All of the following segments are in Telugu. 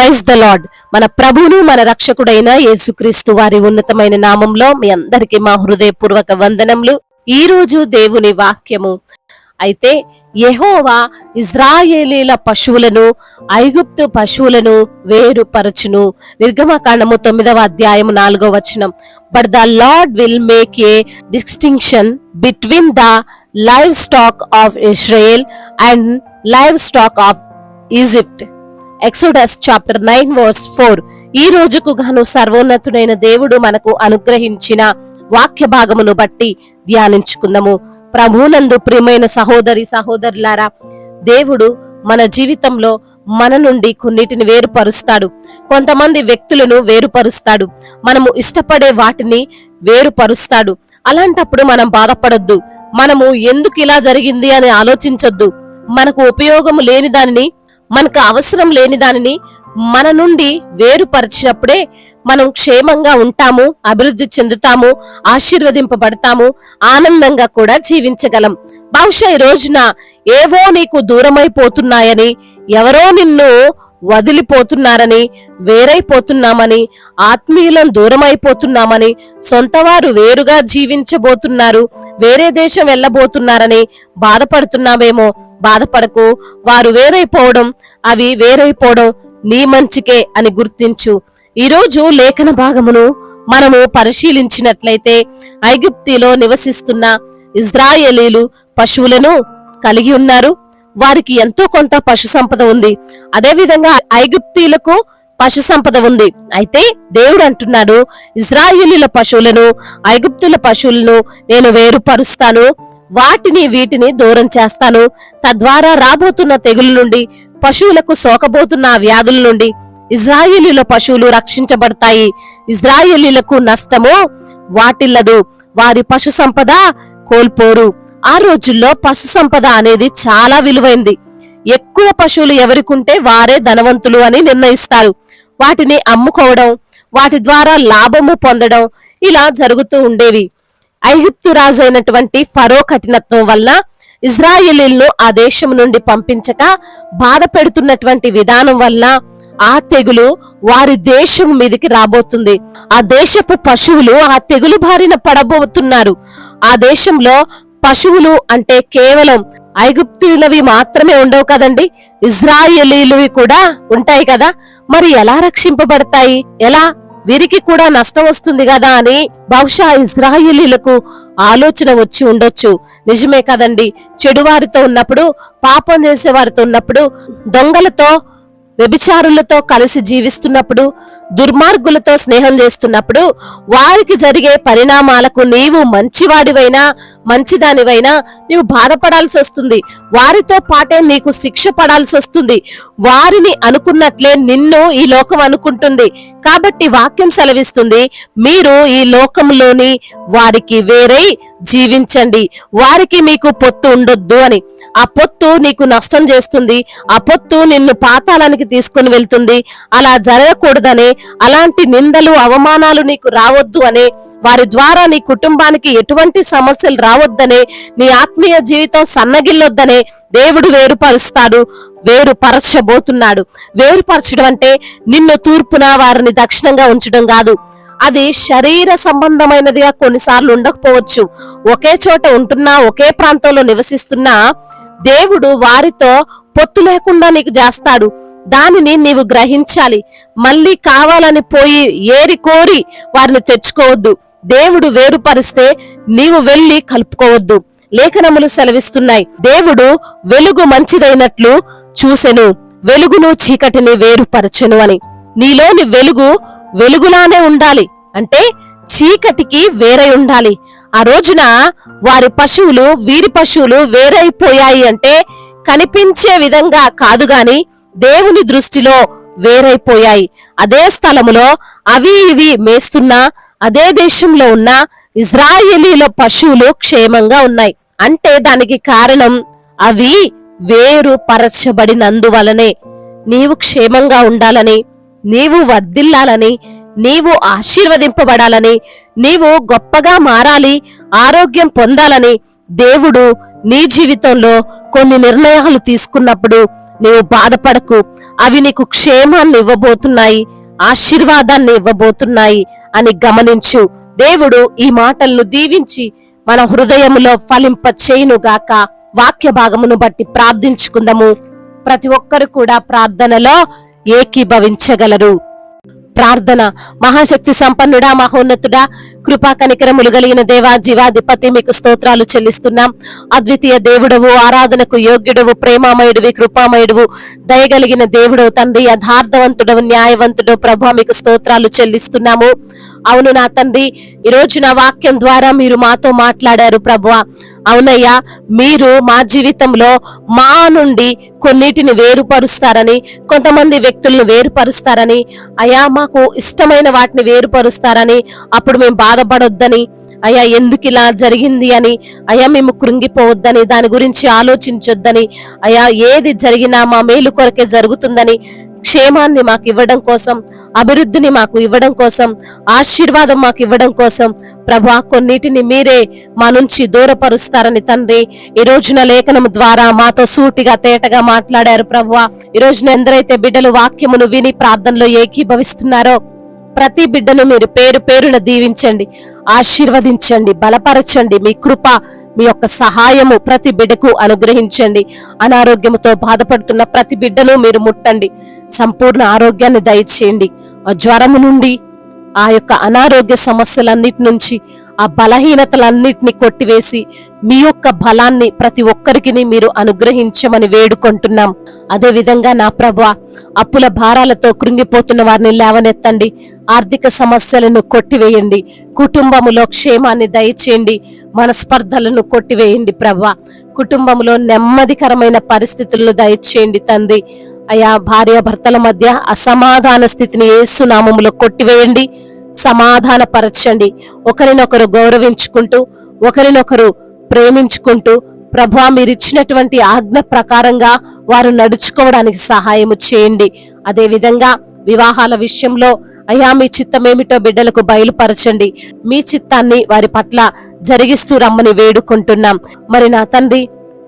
Praise the lord. మన ప్రభువును మన రక్షకుడైన యేసుక్రీస్తు వారి ఉన్నతమైన నామంలో మీ అందరికీ మా హృదయపూర్వక వందనములు. ఈ రోజు దేవుని వాక్యము అయితే యెహోవా ఇజ్రాయేలీల పశువులను ఐగుప్తు పశువులను వేరుపరచును. నిర్గమకాండము 9వ అధ్యాయము 4వ వచనం. But the Lord will make a distinction between the livestock of Israel and livestock of Egypt. Exodus chapter 9 verse 4. ఈ రోజుకు గాను సర్వోన్నతుడైన దేవుడు మనకు అనుగ్రహించిన వాక్య భాగమును బట్టి ధ్యానించుకుందాము. ప్రభువునందు ప్రియమైన సహోదరి సహోదరులారా, దేవుడు మన జీవితంలో మన నుండి కొన్నిటిని వేరుపరుస్తాడు. కొంతమంది వ్యక్తులను వేరుపరుస్తాడు. మనము ఇష్టపడే వాటిని వేరుపరుస్తాడు. అలాంటప్పుడు మనం బాధపడొద్దు. మనము ఎందుకు ఇలా జరిగింది అని ఆలోచించొద్దు. మనకు ఉపయోగం లేని దానిని, మనకు అవసరం లేని దానిని మన నుండి వేరుపరిచినప్పుడే మనం క్షేమంగా ఉంటాము, అభివృద్ధి చెందుతాము, ఆశీర్వదింపబడతాము, ఆనందంగా కూడా జీవించగలం. బహుశా ఈ రోజున ఏవో నీకు దూరమైపోతున్నాయని, ఎవరో నిన్ను వదిలిపోతున్నారని, వేరైపోతున్నామని, ఆత్మీయులను దూరమైపోతున్నామని, సొంతవారు వేరుగా జీవించబోతున్నారు, వేరే దేశం వెళ్ళబోతున్నారని బాధపడుతున్నావేమో. బాధపడకు. వారు వేరైపోవడం, అవి వేరైపోవడం నీ మంచికే అని గుర్తించు. ఈరోజు లేఖన భాగమును మనము పరిశీలించినట్లయితే ఐగుప్తిలో నివసిస్తున్న ఇజ్రాయేలీలు పశువులను కలిగి ఉన్నారు. వారికి ఎంతో కొంత పశు సంపద ఉంది. అదే విధంగా ఐగుప్తీలకు పశు సంపద ఉంది. అయితే దేవుడు అంటున్నాడు, ఇజ్రాయేలీల పశువులను ఐగుప్తుల పశువులను నేను వేరుపరుస్తాను, వీటిని దూరం చేస్తాను. తద్వారా రాబోతున్న తెగుల నుండి, పశువులకు సోకబోతున్న వ్యాధుల నుండి ఇజ్రాయేలీల పశువులు రక్షించబడతాయి. ఇజ్రాయేలీలకు నష్టము వాటిల్లదు, వారి పశు సంపద కోల్పోరు. ఆ రోజుల్లో పశు సంపద అనేది చాలా విలువైంది. ఎక్కువ పశువులు ఎవరికుంటే వారే ధనవంతులు అని నిర్ణయిస్తారు. వాటిని అమ్ముకోవడం, వాటి ద్వారా లాభము పొందడం ఇలా జరుగుతూ ఉండేవి. ఐగుప్తు రాజైనటువంటి ఫరో కఠినత్వం వల్ల ఇజ్రాయేలీలను ఆ దేశం నుండి పంపించక బాధ పెడుతున్నటువంటి విధానం వల్ల ఆ తెగులు వారి దేశం మీదకి రాబోతుంది. ఆ దేశపు పశువులు ఆ తెగులు బారిన పడబోతున్నారు. ఆ దేశంలో పశువులు అంటే కేవలం ఐగుప్తులవి మాత్రమే ఉండవు కదండి, ఇజ్రాయేలీలువి కూడా ఉంటాయి కదా. మరి ఎలా రక్షింపబడతాయి? ఎలా? వీరికి కూడా నష్టం వస్తుంది కదా అని బహుశా ఇజ్రాయేలీలకు ఆలోచన వచ్చి ఉండొచ్చు. నిజమే కదండి. చెడువారితో ఉన్నప్పుడు, పాపం చేసే వారితో ఉన్నప్పుడు, దొంగలతో వ్యభిచారులతో కలిసి జీవిస్తున్నప్పుడు, దుర్మార్గులతో స్నేహం చేస్తున్నప్పుడు వారికి జరిగే పరిణామాలకు నీవు మంచివాడివైనా మంచిదానివైనా నీవు బాధపడాల్సి వస్తుంది. వారితో పాటే నీకు శిక్ష పడాల్సి వస్తుంది. వారిని అనుకున్నట్లే నిన్ను ఈ లోకం అనుకుంటుంది. కాబట్టి వాక్యం సెలవిస్తుంది, మీరు ఈ లోకంలోని వారికి వేరై జీవించండి, వారికి మీకు పొత్తు ఉండొద్దు అని. ఆ పొత్తు నీకు నష్టం చేస్తుంది. ఆ పొత్తు నిన్ను పాతాళానికి తీసుకుని వెళ్తుంది. అలా జరగకూడదనే, అలాంటి నిందలు అవమానాలు నీకు రావద్దు అనే, వారి ద్వారా నీ కుటుంబానికి ఎటువంటి సమస్యలు రావద్దనే, నీ ఆత్మీయ జీవితం సన్నగిల్లొద్దనే దేవుడు వేరుపరుస్తాడు, వేరుపరచబోతున్నాడు. వేరుపరచడం అంటే నిన్ను తూర్పున వారిని దక్షిణంగా ఉంచడం కాదు. అది శరీర సంబంధమైనదిగా కొన్నిసార్లు ఉండకపోవచ్చు. ఒకే చోట ఉంటున్నా, ఒకే ప్రాంతంలో నివసిస్తున్నా దేవుడు వారితో పొత్తు లేకుండా నీకు చేస్తాడు. దానిని నీవు గ్రహించాలి. మళ్ళీ కావాలని పోయి ఏరి కోరి వారిని తెచ్చుకోవద్దు. దేవుడు వేరుపరిస్తే నీవు వెళ్ళి కలుపుకోవద్దు. లేఖనములు సెలవిస్తున్నాయి, దేవుడు వెలుగు మంచిదైనట్లు చూసెను, వెలుగును చీకటిని వేరుపరచెను అని. నీలోని వెలుగు వెలుగులానే ఉండాలి అంటే చీకటికి వేరై ఉండాలి. ఆ రోజున వారి పశువులు, వీరి పశువులు వేరైపోయాయి అంటే కనిపించే విధంగా కాదు గాని దేవుని దృష్టిలో వేరైపోయాయి. అదే స్థలములో అవి ఇవి మేస్తున్నా, అదే దేశంలో ఉన్న ఇజ్రాయేలీల పశువులు క్షేమంగా ఉన్నాయి. అంటే దానికి కారణం అవి వేరుపరచబడినందువలనే. నీవు క్షేమంగా ఉండాలని, నీవు వర్ధిల్లాలని, నీవు ఆశీర్వదింపబడాలని, నీవు గొప్పగా మారాలి, ఆరోగ్యం పొందాలని దేవుడు నీ జీవితంలో కొన్ని నిర్ణయాలు తీసుకున్నప్పుడు నీవు బాధపడకు. అవి నీకు క్షేమాన్ని ఇవ్వబోతున్నాయి, ఆశీర్వాదాన్ని ఇవ్వబోతున్నాయి అని గమనించు. దేవుడు ఈ మాటలను దీవించి మన హృదయములో ఫలింప చేయునుగాక. వాక్య భాగమును బట్టి ప్రార్థించుకుందాము. ప్రతి ఒక్కరు కూడా ప్రార్థనలో ఏకీభవించగలరు. ప్రార్థన. మహాశక్తి సంపన్నుడా, మహోన్నతుడా, కృపా కనికరములు కలిగిన దేవా, జీవాధిపతి, మీకు స్తోత్రాలు చెల్లిస్తున్నాం. అద్వితీయ దేవుడవు, ఆరాధనకు యోగ్యుడవు, ప్రేమామయుడివి, కృపామయుడువు, దయగలిగిన దేవుడవు తండ్రి, యథార్థవంతుడవు, న్యాయవంతుడవు ప్రభా, మీకు స్తోత్రాలు చెల్లిస్తున్నాము. అవును నా తండ్రి, ఈ రోజు నా వాక్యం ద్వారా మీరు మాతో మాట్లాడారు ప్రభువా. అవునయ్యా, మీరు మా జీవితంలో మా నుండి కొన్నిటిని వేరుపరుస్తారని, కొంతమంది వ్యక్తులను వేరుపరుస్తారని, అయ్యా మాకు ఇష్టమైన వాటిని వేరుపరుస్తారని, అప్పుడు మేము బాధపడొద్దని, అయ్యా ఎందుకు ఇలా జరిగింది అని, అయ్యా మేము కృంగిపోవద్దని, దాని గురించి ఆలోచించొద్దని, అయ్యా ఏది జరిగినా మా మేలు కొరకే జరుగుతుందని, క్షేమాన్ని మాకు ఇవ్వడం కోసం, అభివృద్ధిని మాకు ఇవ్వడం కోసం, ఆశీర్వాదం మాకు ఇవ్వడం కోసం ప్రభా కొన్నిటిని మీరే మా నుంచి దూరపరుస్తారని తండ్రి ఈ రోజున లేఖనం ద్వారా మాతో సూటిగా తేటగా మాట్లాడారు ప్రభువా. ఈ రోజున ఎందరైతే బిడ్డలు వాక్యమును విని ప్రార్థనలో ఏకీభవిస్తున్నారో ప్రతి బిడ్డను మీరు పేరు పేరున దీవించండి, ఆశీర్వదించండి, బలపరచండి. మీ కృప, మీ యొక్క సహాయము ప్రతి బిడ్డకు అనుగ్రహించండి. అనారోగ్యముతో బాధపడుతున్న ప్రతి బిడ్డను మీరు ముట్టండి, సంపూర్ణ ఆరోగ్యాన్ని దయచేయండి. ఆ జ్వరము నుండి, ఆ యొక్క అనారోగ్య సమస్యలన్నిటి నుంచి, ఆ బలహీనతలన్నిటిని కొట్టివేసి మీ యొక్క బలాన్ని ప్రతి ఒక్కరికి మీరు అనుగ్రహించమని వేడుకుంటున్నాం. అదే విధంగా నా ప్రభువా, అప్పుల భారాలతో కృంగిపోతున్న వారిని లేవనెత్తండి, ఆర్థిక సమస్యలను కొట్టివేయండి, కుటుంబములో క్షేమాన్ని దయచేయండి, మనస్పర్ధలను కొట్టివేయండి ప్రభువా. కుటుంబంలో నెమ్మదికరమైన పరిస్థితులను దయచేయండి తండ్రి. అయా భార్యాభర్తల మధ్య అసమాధాన స్థితిని యేసు నామములో కొట్టివేయండి, సమాధానపరచండి. ఒకరినొకరు గౌరవించుకుంటూ, ఒకరినొకరు ప్రేమించుకుంటూ ప్రభువా మీరిచ్చినటువంటి ఆజ్ఞ ప్రకారంగా వారు నడుచుకోవడానికి సహాయము చేయండి. అదే విధంగా వివాహాల విషయంలో అయ్యా మీ చిత్తమేమిటో బిడ్డలకు బయలుపరచండి, మీ చిత్తాన్ని వారి పట్ల జరిగిస్తూ రమ్మని వేడుకుంటున్నాం. మరి నా తండ్రి,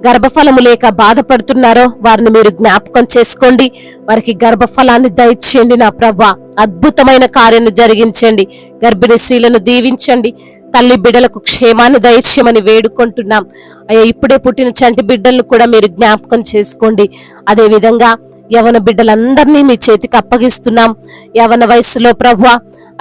గర్భఫలము లేక బాధపడుతున్నారో వారిని మీరు జ్ఞాపకం చేసుకోండి, వారికి గర్భఫలాన్ని దయచేయండి నా ప్రభువా. అద్భుతమైన కార్యాన్ని జరిగించండి, గర్భిణీ స్త్రీలను దీవించండి, తల్లి బిడ్డలకు క్షేమాన్ని దయచేయమని వేడుకుంటున్నాం. అయ్యా ఇప్పుడే పుట్టిన చంటి బిడ్డలను కూడా మీరు జ్ఞాపకం చేసుకోండి. అదే విధంగా యవన బిడ్డలందరినీ మీ చేతికి అప్పగిస్తున్నాం. యవన వయసులో ప్రభువా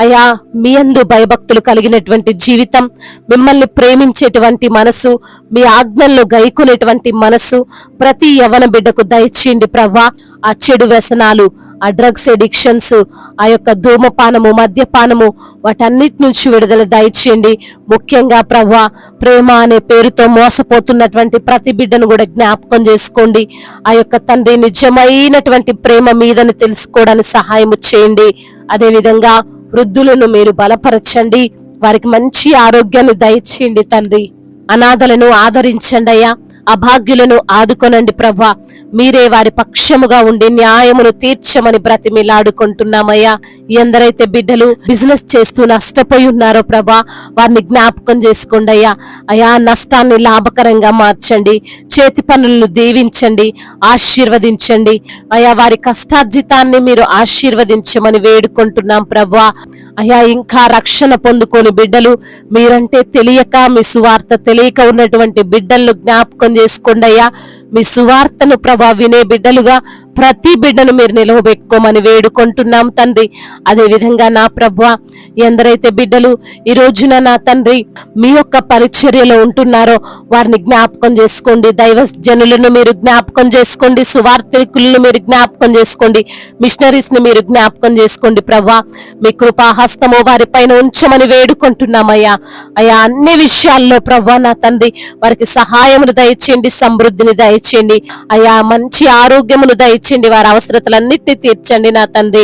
అయ్యా మీ యందు భయభక్తులు కలిగినటువంటి జీవితం, మిమ్మల్ని ప్రేమించేటువంటి మనసు, మీ ఆజ్ఞలను గైకునేటువంటి మనసు ప్రతి యవన బిడ్డకు దయచేయండి ప్రభువా. ఆ చెడు వ్యసనాలు, ఆ డ్రగ్స్ ఎడిక్షన్స్, ఆ యొక్క ధూమపానము, మద్యపానము, వాటన్నిటి నుంచి విడుదల దయచేయండి. ముఖ్యంగా ప్రభువా ప్రేమ అనే పేరుతో మోసపోతున్నటువంటి ప్రతి బిడ్డను కూడా జ్ఞాపకం చేసుకోండి. ఆ యొక్క తండ్రి నిజమైనటువంటి ప్రేమ మీదని తెలుసుకోవడానికి సహాయం చేయండి. అదే విధంగా వృద్ధులను మీరు బలపరచండి, వారికి మంచి ఆరోగ్యాన్ని దయచేయండి తండ్రి. అనాథలను ఆదరించండి అయ్యా, అభాగ్యులను ఆదుకొనండి ప్రభా. మీరే వారి పక్షముగా ఉండి న్యాయమును తీర్చమని బ్రతిమిలాడుకుంటున్నామయ్యా. ఎందరైతే బిడ్డలు బిజినెస్ చేస్తూ నష్టపోయి ఉన్నారో ప్రభా, వారిని జ్ఞాపకం చేసుకోండి అయ్యా. అయా నష్టాన్ని లాభకరంగా మార్చండి, చేతి పనులను దీవించండి, ఆశీర్వదించండి అయా. వారి కష్టార్జితాన్ని మీరు ఆశీర్వదించమని వేడుకుంటున్నాం ప్రభా. అయా ఇంకా రక్షణ పొందుకొని బిడ్డలు, మీరంటే తెలియక, మీ సువార్త తెలియక ఉన్నటువంటి బిడ్డలను జ్ఞాపకం చేసుకోండి అయ్యా. మీ సువార్తను ప్రభా వినే బిడ్డలుగా ప్రతి బిడ్డను మీరు నిలవబెట్టుకోమని వేడుకుంటున్నాం తండ్రి. అదే విధంగా నా ప్రభువా, ఎందరైతే బిడ్డలు ఈ రోజున నా తండ్రి మీ యొక్క పరిచర్యలో ఉంటున్నారో వారిని జ్ఞాపకం చేసుకోండి. దైవ జనులను మీరు జ్ఞాపకం చేసుకోండి, సువార్థికులను మీరు జ్ఞాపకం చేసుకోండి, మిషనరీస్ ని మీరు జ్ఞాపకం చేసుకోండి ప్రభా. మీ కృపా హస్తము వారి పైన ఉంచమని వేడుకుంటున్నామయ్యా. అయ్యా అన్ని విషయాల్లో ప్రభా నా తండ్రి వారికి సహాయమును దయచేయండి, సమృద్ధిని దయచేయండి. దయచేయండి అయ్యా. మంచి ఆరోగ్యమును దయచేయండి, వారి అవసరతలన్నిటిని తీర్చండి నా తండ్రి.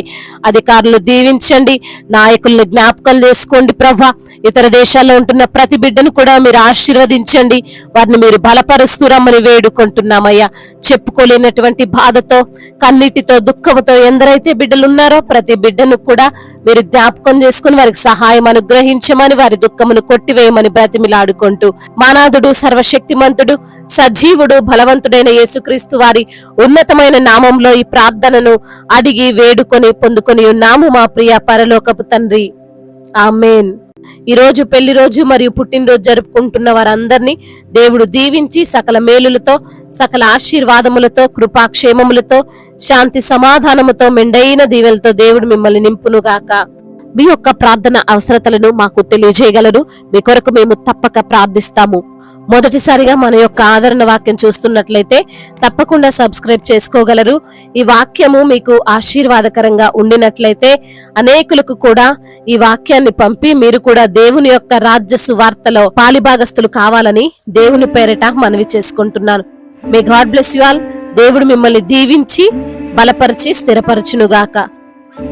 అధికారులు దీవించండి, నాయకులను జ్ఞాపకం చేసుకోండి ప్రభా. ఇతర దేశాల్లో ఉంటున్న ప్రతి బిడ్డను కూడా మీరు ఆశీర్వదించండి, వారిని మీరు బలపరుస్తురమ్మని వేడుకుంటున్నామయ్యా. చెప్పుకోలేనటువంటి బాధతో, కన్నీటితో, దుఃఖంతో ఎందరైతే బిడ్డలు ఉన్నారో ప్రతి బిడ్డను కూడా మీరు జ్ఞాపకం చేసుకుని వారికి సహాయం అనుగ్రహించమని, వారి దుఃఖమును కొట్టివేయమని బ్రతిమిలాడుకుంటూ, మానాథుడు, సర్వశక్తిమంతుడు, సజీవుడు, బలవంతుడైన యేసుక్రీస్తు వారి ఉన్నతమైన నామంలో ఈ ప్రార్థనను అడిగి వేడుకొని పొందుకొని ఉన్నాము మా ప్రియ పరలోకపు తండ్రి. ఆమేన్. ఈ రోజు పెళ్లి రోజు మరియు పుట్టినరోజు జరుపుకుంటున్న వారందరినీ దేవుడు దీవించి సకల మేలులతో, సకల ఆశీర్వాదములతో, కృపాక్షేమములతో, శాంతి సమాధానముతో, మెండైన దీవెలతో దేవుడు మిమ్మల్ని నింపునుగాక. మీ యొక్క ప్రార్థన అవసరతలను మాకు తెలియజేయగలరు. మీ కొరకు మేము తప్పక ప్రార్థిస్తాము. మొదటిసారిగా మన యొక్క ఆదరణ వాక్యం చూస్తున్నట్లయితే తప్పకుండా సబ్స్క్రైబ్ చేసుకోగలరు. ఈ వాక్యము మీకు ఆశీర్వాదకరంగా ఉండినట్లయితే అనేకులకు కూడా ఈ వాక్యాన్ని పంపి మీరు కూడా దేవుని యొక్క రాజ్య సువార్తలో పాలిభాగస్తులు కావాలని దేవుని పేరిట మనవి చేసుకుంటున్నాను. May God bless you all. దేవుడు మిమ్మల్ని దీవించి బలపరిచి స్థిరపరచునుగాక.